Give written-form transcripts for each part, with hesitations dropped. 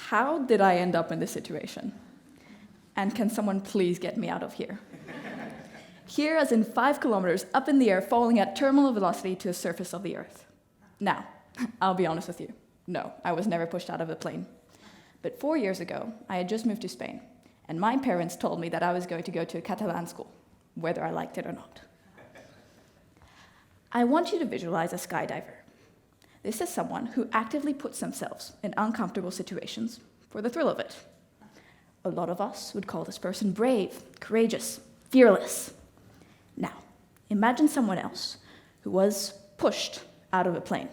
how did I end up in this situation? And can someone please get me out of here? Here, as in 5 kilometers up in the air, falling at terminal velocity to the surface of the Earth. Now, I'll be honest with you. No, I was never pushed out of a plane. But 4 years ago, I had just moved to Spain, and my parents told me that I was going to go to a Catalan school, whether I liked it or not. I want you to visualize a skydiver. This is someone who actively puts themselves in uncomfortable situations for the thrill of it. A lot of us would call this person brave, courageous, fearless. Now, imagine someone else who was pushed out of a plane.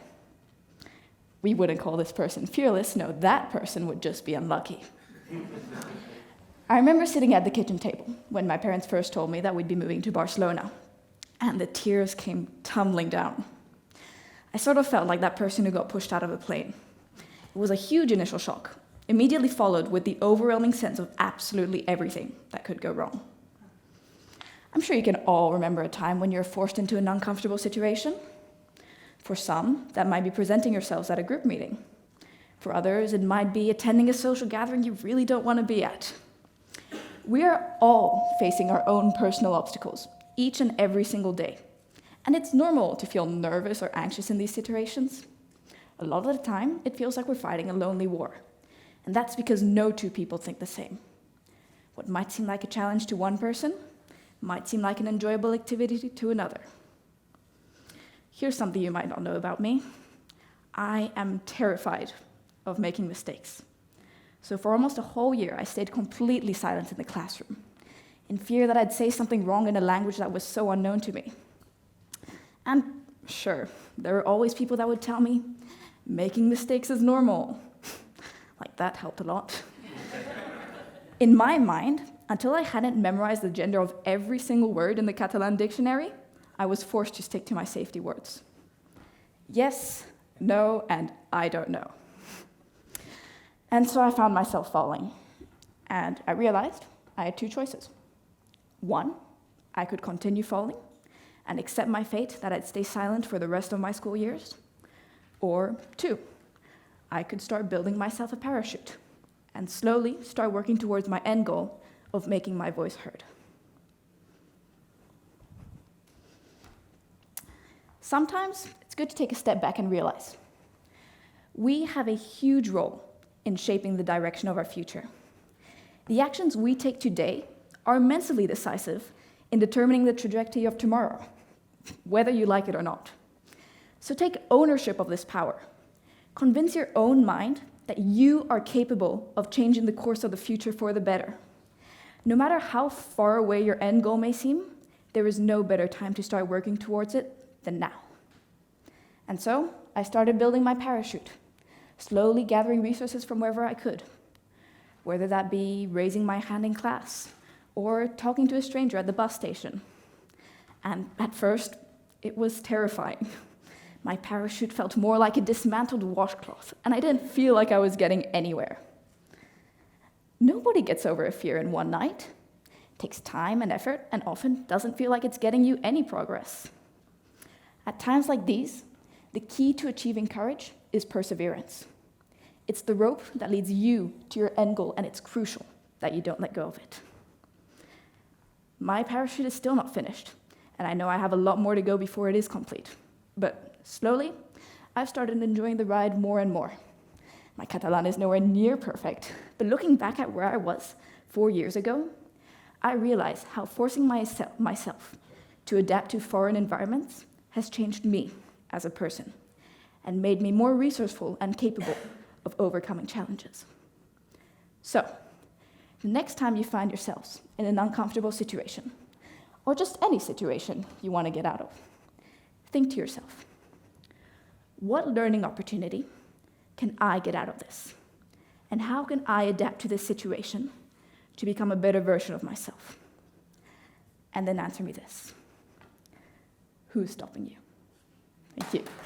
We wouldn't call this person fearless. No, that person would just be unlucky. I remember sitting at the kitchen table when my parents first told me that we'd be moving to Barcelona, and the tears came tumbling down. I sort of felt like that person who got pushed out of a plane. It was a huge initial shock, immediately followed with the overwhelming sense of absolutely everything that could go wrong. I'm sure you can all remember a time when you're forced into an uncomfortable situation. For some, that might be presenting yourselves at a group meeting. For others, it might be attending a social gathering you really don't want to be at. We are all facing our own personal obstacles, each and every single day. And it's normal to feel nervous or anxious in these situations. A lot of the time, it feels like we're fighting a lonely war. And that's because no two people think the same. What might seem like a challenge to one person might seem like an enjoyable activity to another. Here's something you might not know about me. I am terrified of making mistakes. So for almost a whole year, I stayed completely silent in the classroom, in fear that I'd say something wrong in a language that was so unknown to me. And sure, there were always people that would tell me, making mistakes is normal. Like, that helped a lot. In my mind, until I hadn't memorized the gender of every single word in the Catalan dictionary, I was forced to stick to my safety words. Yes, no, and I don't know. And so I found myself falling. And I realized I had 2 choices. 1, I could continue falling and accept my fate that I'd stay silent for the rest of my school years. Or 2, I could start building myself a parachute and slowly start working towards my end goal of making my voice heard. Sometimes it's good to take a step back and realize we have a huge role in shaping the direction of our future. The actions we take today are immensely decisive in determining the trajectory of tomorrow, whether you like it or not. So take ownership of this power. Convince your own mind that you are capable of changing the course of the future for the better. No matter how far away your end goal may seem, there is no better time to start working towards it than now. And so I started building my parachute, slowly gathering resources from wherever I could, whether that be raising my hand in class or talking to a stranger at the bus station. And at first, it was terrifying. My parachute felt more like a dismantled washcloth, and I didn't feel like I was getting anywhere. Nobody gets over a fear in one night. It takes time and effort, and often doesn't feel like it's getting you any progress. At times like these, the key to achieving courage is perseverance. It's the rope that leads you to your end goal, and it's crucial that you don't let go of it. My parachute is still not finished, and I know I have a lot more to go before it is complete. But slowly, I've started enjoying the ride more and more. My Catalan is nowhere near perfect, but looking back at where I was 4 years ago, I realize how forcing myself to adapt to foreign environments has changed me as a person and made me more resourceful and capable of overcoming challenges. So, the next time you find yourselves in an uncomfortable situation, or just any situation you want to get out of, think to yourself, what learning opportunity can I get out of this? And how can I adapt to this situation to become a better version of myself? And then answer me this. Who's stopping you? Thank you.